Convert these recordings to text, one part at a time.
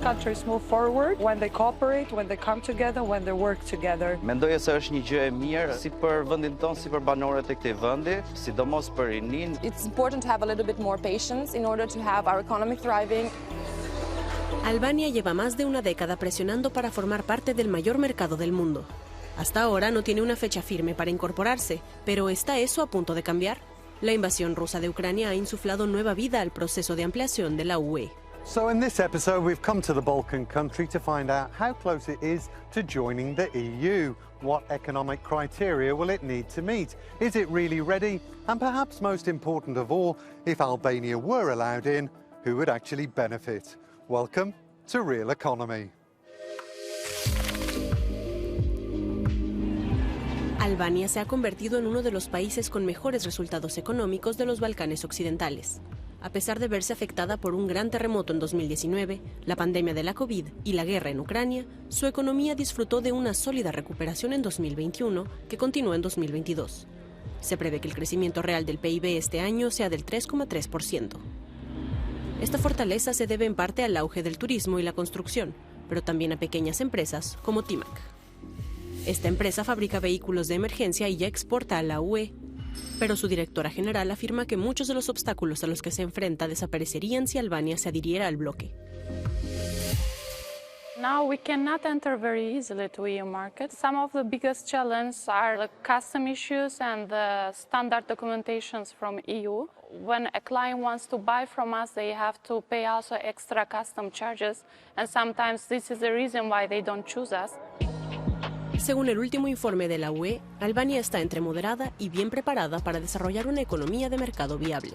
countries move forward when they cooperate, when they come together, when they work together. Mendoja se është një gjë e mirë si për vendin tonë, si për banorët e këtij vendi, sidomos për rinin. It's important to have a little bit more patience in order to have our economy thriving. Albania lleva más de una década presionando para formar parte del mayor mercado del mundo. Hasta ahora no tiene una fecha firme para incorporarse, pero ¿está eso a punto de cambiar? La invasión rusa de Ucrania ha insuflado nueva vida al proceso de ampliación de la UE. So in this episode, we've come to the Balkan country to find out how close it is to joining the EU. What economic criteria will it need to meet? Is it really ready? And perhaps most important of all, if Albania were allowed in, who would actually benefit? Welcome to Realeconomy. Albania se ha convertido en uno de los países con mejores resultados económicos de los Balcanes Occidentales. A pesar de verse afectada por un gran terremoto en 2019, la pandemia de la COVID y la guerra en Ucrania, su economía disfrutó de una sólida recuperación en 2021 que continuó en 2022. Se prevé que el crecimiento real del PIB este año sea del 3,3%. Esta fortaleza se debe en parte al auge del turismo y la construcción, pero también a pequeñas empresas como Timac. Esta empresa fabrica vehículos de emergencia y ya exporta a la UE, pero su directora general afirma que muchos de los obstáculos a los que se enfrenta desaparecerían si Albania se adhiriera al bloque. Now we cannot enter very easily to EU market. Some of the biggest challenges are the custom issues and the standard documentations from EU. When a client wants to buy from us, they have to pay also extra custom charges, and sometimes this is the reason why they don't choose us. Según el último informe de la UE, Albania está entre moderada y bien preparada para desarrollar una economía de mercado viable.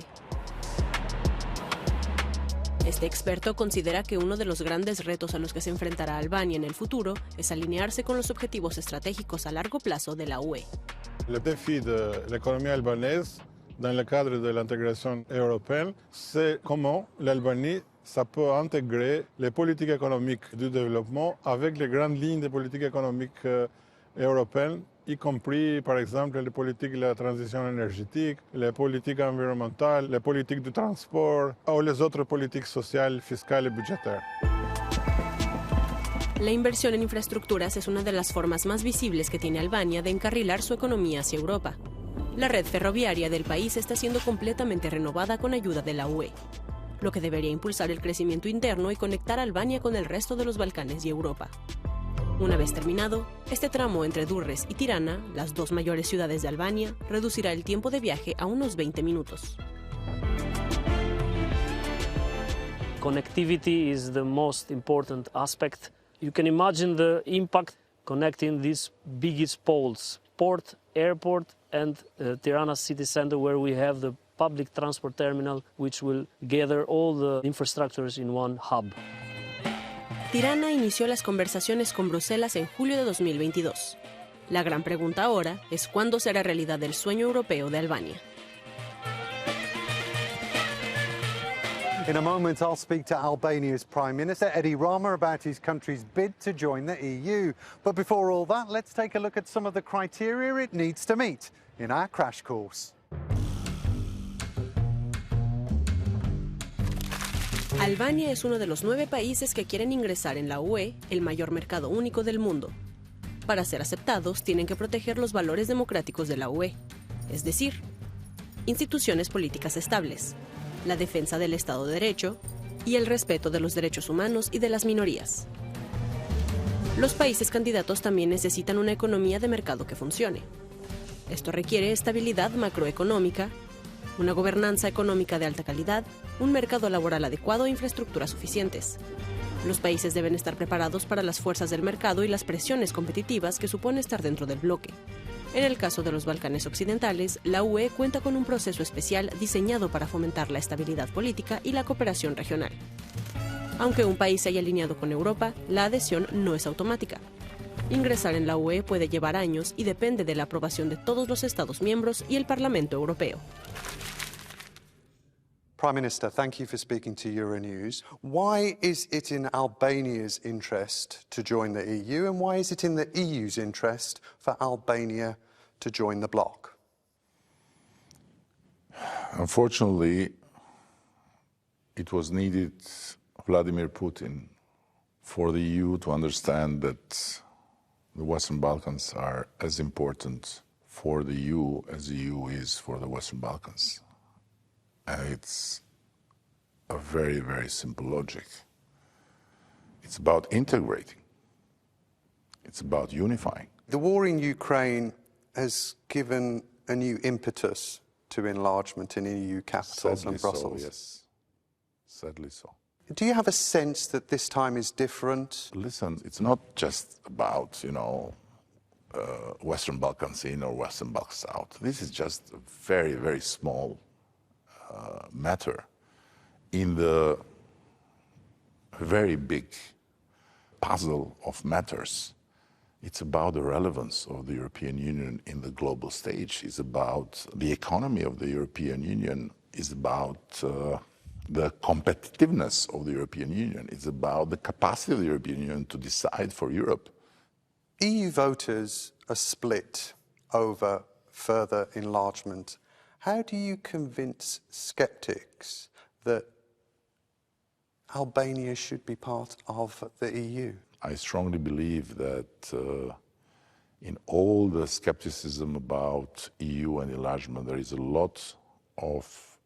Este experto considera que uno de los grandes retos a los que se enfrentará Albania en el futuro es alinearse con los objetivos estratégicos a largo plazo de la UE. Le défi de l'économie albanaise dans le cadre de l'intégration européenne, c'est comment l'Albanie ça peut intégrer les politiques économiques du développement avec les grandes lignes de politique économique européenne, y compris, par exemple, les politiques de la transition énergétique, les politiques environnementales, les politiques du transport ou les autres politiques sociales, fiscales et budgétaires. La inversión en infraestructuras es una de las formas más visibles que tiene Albania de encarrilar su economía hacia Europa. La red ferroviaria del país está siendo completamente renovada con ayuda de la UE, lo que debería impulsar el crecimiento interno y conectar a Albania con el resto de los Balcanes y Europa. Una vez terminado, este tramo entre Durrës y Tirana, las dos mayores ciudades de Albania, reducirá el tiempo de viaje a unos 20 minutos. Connectivity is the most important aspect. You can imagine the impact connecting these biggest poles, port, airport, and Tirana city center, where we have the public transport terminal, which will gather all the infrastructures in one hub. Tirana inició las conversaciones con Bruselas en julio de 2022. La gran pregunta ahora es cuándo será realidad el sueño europeo de Albania. In a moment, I'll speak to Albania's Prime Minister, Edi Rama, about his country's bid to join the EU. But before all that, let's take a look at some of the criteria it needs to meet in our crash course. Albania es uno de los 9 países que quieren ingresar en la UE, el mayor mercado único del mundo. Para ser aceptados, tienen que proteger los valores democráticos de la UE, es decir, instituciones políticas estables, la defensa del Estado de Derecho y el respeto de los derechos humanos y de las minorías. Los países candidatos también necesitan una economía de mercado que funcione. Esto requiere estabilidad macroeconómica, una gobernanza económica de alta calidad, un mercado laboral adecuado e infraestructuras suficientes. Los países deben estar preparados para las fuerzas del mercado y las presiones competitivas que supone estar dentro del bloque. En el caso de los Balcanes Occidentales, la UE cuenta con un proceso especial diseñado para fomentar la estabilidad política y la cooperación regional. Aunque un país se haya alineado con Europa, la adhesión no es automática. Ingresar en la UE puede llevar años y depende de la aprobación de todos los Estados miembros y el Parlamento Europeo. Prime Minister, thank you for speaking to Euronews. Why is it in Albania's interest to join the EU, and why is it in the EU's interest for Albania to join the bloc? Unfortunately, it was needed Vladimir Putin for the EU to understand that the Western Balkans are as important for the EU as the EU is for the Western Balkans. And it's a very, very simple logic. It's about integrating. It's about unifying. The war in Ukraine has given a new impetus to enlargement in EU capitals Sadly and Brussels. so, yes. Sadly so. Do you have a sense that this time is different? Listen, it's not just about, Western Balkans in or Western Balkans out. This is just a very, very small matter in the very big puzzle of matters. It's about the relevance of the European Union in the global stage. It's about the economy of the European Union. It's about the competitiveness of the European Union. It's about the capacity of the European Union to decide for Europe. EU voters are split over further enlargement. How do you convince skeptics that Albania should be part of the EU? I strongly believe that in all the skepticism about EU and enlargement, there is a lot of,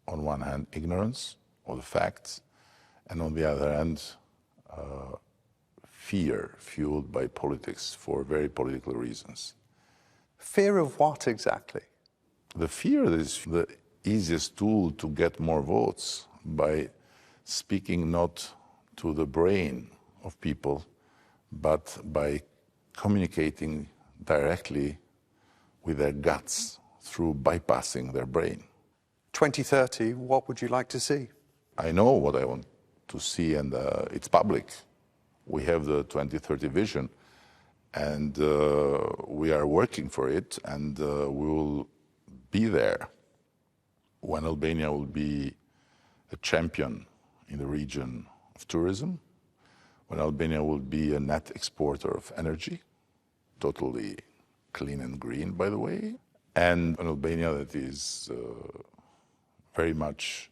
on one hand, ignorance of the facts, and on the other hand, fear fueled by politics for very political reasons. Fear of what exactly? The fear is the easiest tool to get more votes by speaking not to the brain of people, but by communicating directly with their guts through bypassing their brain. 2030, what would you like to see? I know what I want to see, and it's public. We have the 2030 vision, and we are working for it, and we will be there when Albania will be a champion in the region of tourism, when Albania will be a net exporter of energy, totally clean and green, by the way, and an Albania that is very much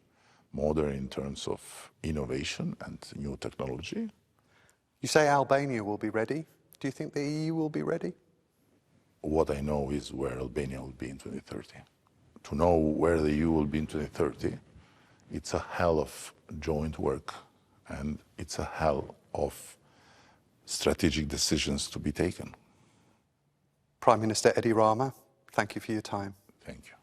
modern in terms of innovation and new technology. You say Albania will be ready. Do you think the EU will be ready? What I know is where Albania will be in 2030. To know where the EU will be in 2030, it's a hell of joint work, and it's a hell of strategic decisions to be taken. Prime Minister Edi Rama, thank you for your time. Thank you.